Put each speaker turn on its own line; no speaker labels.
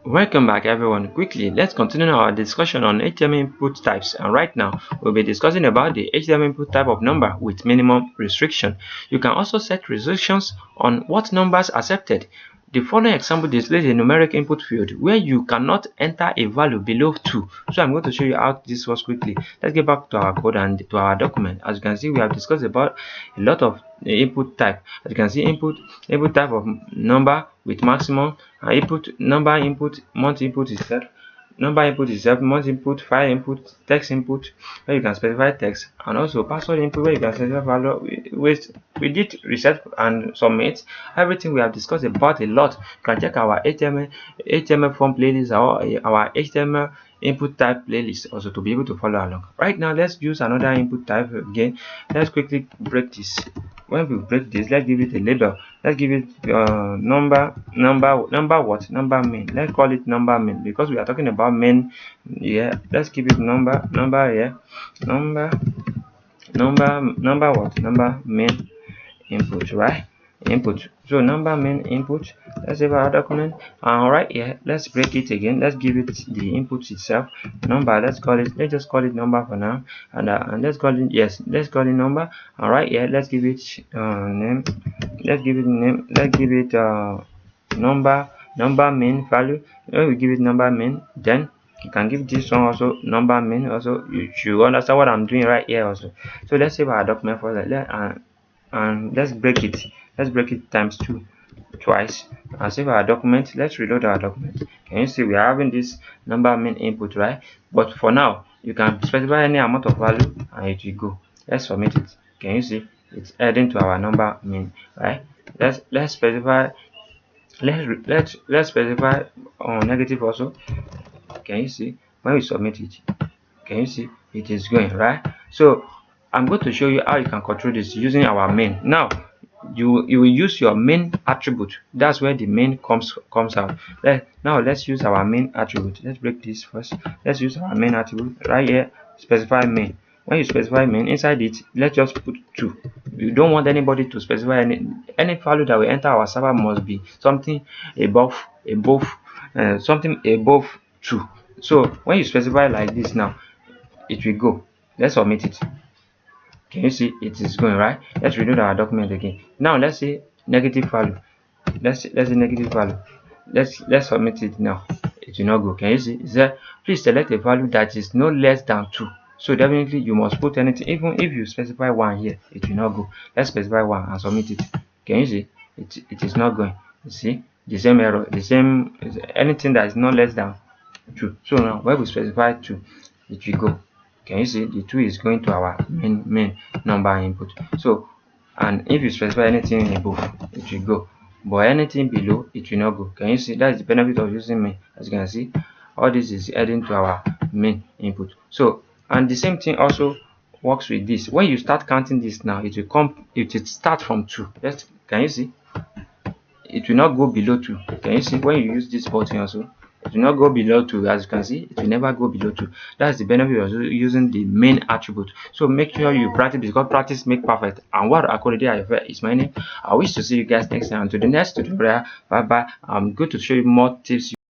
Welcome back everyone. Quickly, let's continue our discussion on HTML input types, and right now we'll be discussing about the HTML input type of number with minimum restriction. You can also set restrictions on what numbers are accepted. The following example displays a numeric input field where you cannot enter a value below 2. So I'm going to show you how this works quickly. Let's get back to our code and to our document. As you can see, we have discussed about a lot of input type. As you can see, input type of number with maximum, month input is set, number input is set, month input, file input, text input where you can specify text, and also password input where you can specify value. We did reset and submit everything we have discussed about a lot. You can check our HTML form playlist or our HTML input type playlist also to be able to follow along. Right now, let's use another input type again. Let's quickly break this. When we break this, let's give it a label. Let's give it number main. Let's call it number main because we are talking about main. Yeah, let's give it number here. Number main input, right? Input. So number main input. Let's save our document. And right here, let's break it again. Let's give it the input itself. Number. Let's just call it number for now. And let's call it, yes, let's call it number. And right here, let's give it name. Let's give it name. Let's give it number main value. When we give it number main, then you can give this one also number main. Also, you should understand what I'm doing right here also. So let's save our document for that. And let's break it. Let's break it times 2 twice and save our document. Let's reload our document. Can you see we are having this number main input, right? But for now, you can specify any amount of value and it will go. Let's submit it. Can you see it's adding to our number main, right? Let's specify. Let's specify on negative also. Can you see when we submit it? Can you see it is going, right? So I'm going to show you how you can control this using our main. Now you will use your main attribute. That's where the main comes out. Now let's use our main attribute. Let's break this first. Let's use our main attribute right here. Specify main. When you specify main, inside it, let's just put 2. You don't want anybody to specify any value that will enter our server must be something above something above 2. So when you specify like this, now it will go. Let's submit it. Can you see it is going, right? Let's reload our document again. Now let's say negative value. Let's say negative value. Let's submit it now. It will not go. Can you see? It says please select a value that is no less than 2. So definitely you must put anything. Even if you specify 1 here, it will not go. Let's specify 1 and submit it. Can you see? It is not going. You see the same error, the same anything that is not less than 2. So now when we specify 2, it will go. Can you see the 2 is going to our main number input? So, and if you specify anything above, it will go, but anything below, it will not go. Can you see? That's the benefit of using main. As you can see, all this is adding to our main input. So, and the same thing also works with this. When you start counting this now, it will start from 2. Can you see? It will not go below 2. Can you see? When you use this button also, it will not go below 2. As you can see, it will never go below 2. That's the benefit of using the main attribute. So make sure you practice, because practice makes perfect. Anwar Ayofe is my name. I wish to see you guys next time. To the next tutorial. Bye bye. I'm going to show you more tips